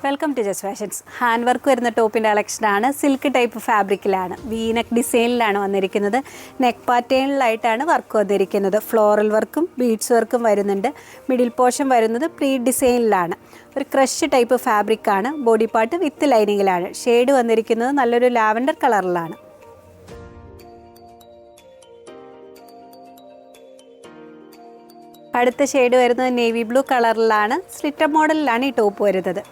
Welcome to just fashions. Hand work വരുന്ന ടോപ്പിൻ്റെ കളക്ഷനാണ്. സിൽക്ക് ടൈപ്പ് ഫാബ്രിക്കിലാണ്, വീനെക്ക് ഡിസൈനിലാണ് വന്നിരിക്കുന്നത്. നെക്ക് പാറ്റേണിലായിട്ടാണ് വർക്ക് വന്നിരിക്കുന്നത്. ഫ്ലോറൽ വർക്കും ബീഡ്സ് വർക്കും വരുന്നുണ്ട്. മിഡിൽ പോർഷൻ വരുന്നത് പ്രീ ഡിസൈനിലാണ്. ഒരു ക്രഷ് ടൈപ്പ് ഫാബ്രിക്കാണ്. ബോഡി പാർട്ട് വിത്ത് ലൈനിങ്ങിലാണ്. ഷെയ്ഡ് വന്നിരിക്കുന്നത് നല്ലൊരു ലാവൻഡർ കളറിലാണ്. അടുത്ത ഷെയ്ഡ് വരുന്നത് നേവി ബ്ലൂ കളറിലാണ്. സ്ലിറ്റർ മോഡലിലാണ് ഈ ടോപ്പ് വരുന്നത്.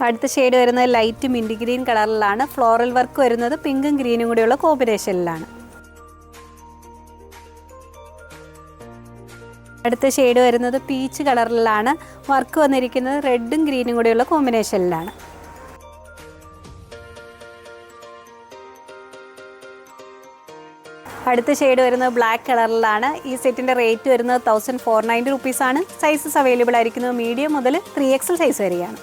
അടുത്ത ഷെയ്ഡ് വരുന്നത് ലൈറ്റ് മിൻറ്റ് ഗ്രീൻ കളറിലാണ്. ഫ്ലോറൽ വർക്ക് വരുന്നത് പിങ്കും ഗ്രീനും കൂടിയുള്ള കോമ്പിനേഷനിലാണ്. അടുത്ത ഷെയ്ഡ് വരുന്നത് പീച്ച് കളറിലാണ്. വർക്ക് വന്നിരിക്കുന്നത് റെഡും ഗ്രീനും കൂടിയുള്ള കോമ്പിനേഷനിലാണ്. അടുത്ത ഷെയ്ഡ് വരുന്നത് ബ്ലാക്ക് കളറിലാണ്. ഈ സെറ്റിൻ്റെ റേറ്റ് വരുന്നത് 1490 റുപ്പീസാണ്. സൈസസ് അവൈലബിൾ ആയിരിക്കുന്നത് മീഡിയം മുതൽ 3XL സൈസ് വരെയാണ്.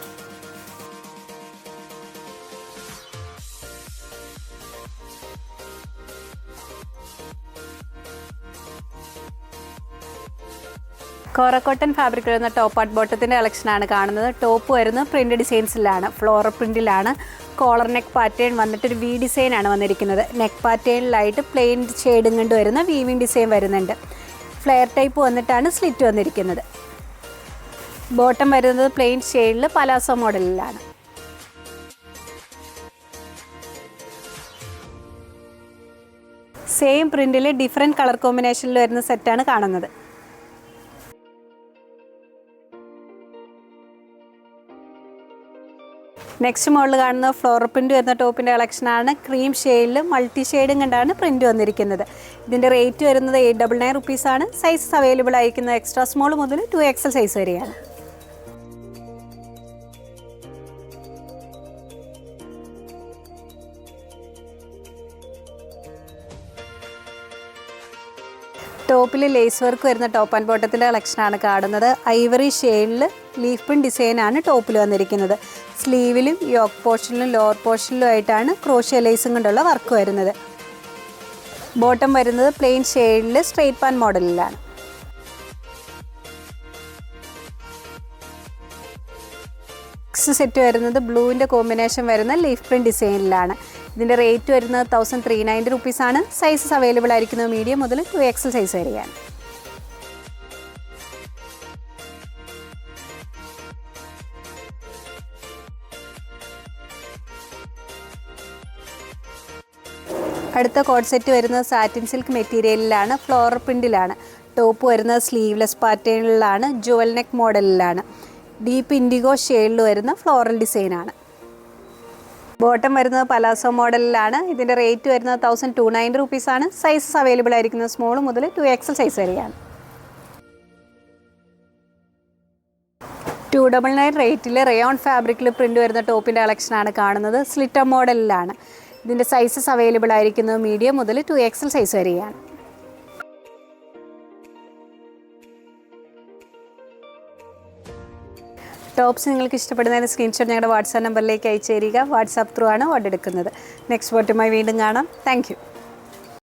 കോറ കോട്ടൺ ഫാബ്രിക് വരുന്ന ടോപ്പ് ആർട്ട് ബോട്ടത്തിൻ്റെ കളക്ഷനാണ് കാണുന്നത്. ടോപ്പ് വരുന്നത് പ്രിൻ്റ് ഡിസൈൻസിലാണ്. ഫ്ലോറൽ പ്രിൻറ്റിലാണ്. കോളർ നെക്ക് പാറ്റേൺ വന്നിട്ടൊരു വി ഡിസൈനാണ് വന്നിരിക്കുന്നത്. നെക്ക് പാറ്റേണിലായിട്ട് പ്ലെയിൻ ഷെയ്ഡും കൊണ്ട് വരുന്ന വീവിങ് ഡിസൈൻ വരുന്നുണ്ട്. ഫ്ലെയർ ടൈപ്പ് വന്നിട്ടാണ് സ്ലിറ്റ് വന്നിരിക്കുന്നത്. ബോട്ടം വരുന്നത് പ്ലെയിൻ ഷെയ്ഡിൽ പലാസോ മോഡലിലാണ്. സെയിം പ്രിൻറ്റിൽ ഡിഫറെൻറ്റ് കളർ കോമ്പിനേഷനിൽ വരുന്ന സെറ്റാണ് കാണുന്നത്. നെക്സ്റ്റ് മോഡൽ കാണുന്ന ഫ്ലോറൽ പ്രിൻറ്റ് വരുന്ന ടോപ്പിൻ്റെ കളക്ഷനാണ്. ക്രീം ഷെയ്ഡിൽ മൾട്ടി ഷെയ്ഡും കണ്ടാണ് പ്രിൻറ്റ് വന്നിരിക്കുന്നത്. ഇതിൻ്റെ റേറ്റ് വരുന്നത് 899 റുപ്പീസാണ്. സൈസസ് അവൈലബിൾ ആയിരിക്കുന്നത് എക്സ്ട്രാ സ്മോൾ മുതൽ 2XL സൈസ് വരെയാണ്. ടോപ്പിൽ ലേസ് വർക്ക് വരുന്ന ടോപ്പ് ആൻഡ് ബോട്ടത്തിൻ്റെ കളക്ഷനാണ് കാണുന്നത്. ഐവറി ഷെയ്ഡിൽ ലീഫ് പ്രിൻറ്റ് ഡിസൈനാണ് ടോപ്പിൽ വന്നിരിക്കുന്നത്. സ്ലീവിലും യോക്ക് പോർഷനിലും ലോവർ പോർഷനിലും ആയിട്ടാണ് ക്രോഷ്യ ലേസും കൊണ്ടുള്ള വർക്ക് വരുന്നത്. ബോട്ടം വരുന്നത് പ്ലെയിൻ ഷെയ്ഡിൽ സ്ട്രെയിറ്റ് പാൻ മോഡലിലാണ്. നെക്സ്റ്റ് സെറ്റ് വരുന്നത് ബ്ലൂവിൻ്റെ കോമ്പിനേഷൻ വരുന്ന ലീഫ് പ്രിൻറ്റ് ഡിസൈനിലാണ്. ഇതിൻ്റെ റേറ്റ് വരുന്നത് 1390 റുപ്പീസാണ്. സൈസസ് അവൈലബിൾ ആയിരിക്കുന്നത് മീഡിയം മുതൽ 2XL സൈസ് വരെയാണ്. അടുത്ത കോഡ് സെറ്റ് വരുന്നത് സാറ്റിൻ സിൽക്ക് മെറ്റീരിയലിലാണ്. ഫ്ലോറൽ പ്രിൻറ്റിലാണ്. ടോപ്പ് വരുന്നത് സ്ലീവ്ലെസ് പാറ്റേണിലാണ്. ജുവൽ നെക്ക് മോഡലിലാണ്. ഡീപ്പ് ഇൻഡിഗോ ഷെയ്ഡിൽ വരുന്ന ഫ്ലോറൽ ഡിസൈനാണ്. ബോട്ടം വരുന്നത് പലാസോ മോഡലിലാണ്. ഇതിൻ്റെ റേറ്റ് വരുന്നത് 1290 റുപ്പീസാണ്. സൈസസ് അവൈലബിൾ ആയിരിക്കുന്നത് സ്മോൾ മുതൽ 2XL സൈസ് വരെയാണ്. 299 റേറ്റിൽ റയോൺ ഫാബ്രിക്കിൽ പ്രിൻ്റ് വരുന്ന ടോപ്പിൻ്റെ കളക്ഷനാണ് കാണുന്നത്. സ്ലിറ്റർ മോഡലിലാണ്. ഇതിൻ്റെ സൈസസ് അവൈലബിൾ ആയിരിക്കുന്നത് മീഡിയം മുതൽ 2XL സൈസ് വരെയാണ്. ടോപ്സ് നിങ്ങൾക്ക് ഇഷ്ടപ്പെടുന്നതിന് സ്ക്രീൻഷോട്ട് ഞങ്ങളുടെ വാട്സാപ്പ് നമ്പറിലേക്ക് അയച്ചു തരിക. വാട്സാപ്പ് ത്രൂ ആണ് ഓർഡർ എടുക്കുന്നത്. നെക്സ്റ്റ് ബോട്ടുമായി വീണ്ടും കാണാം. Thank you.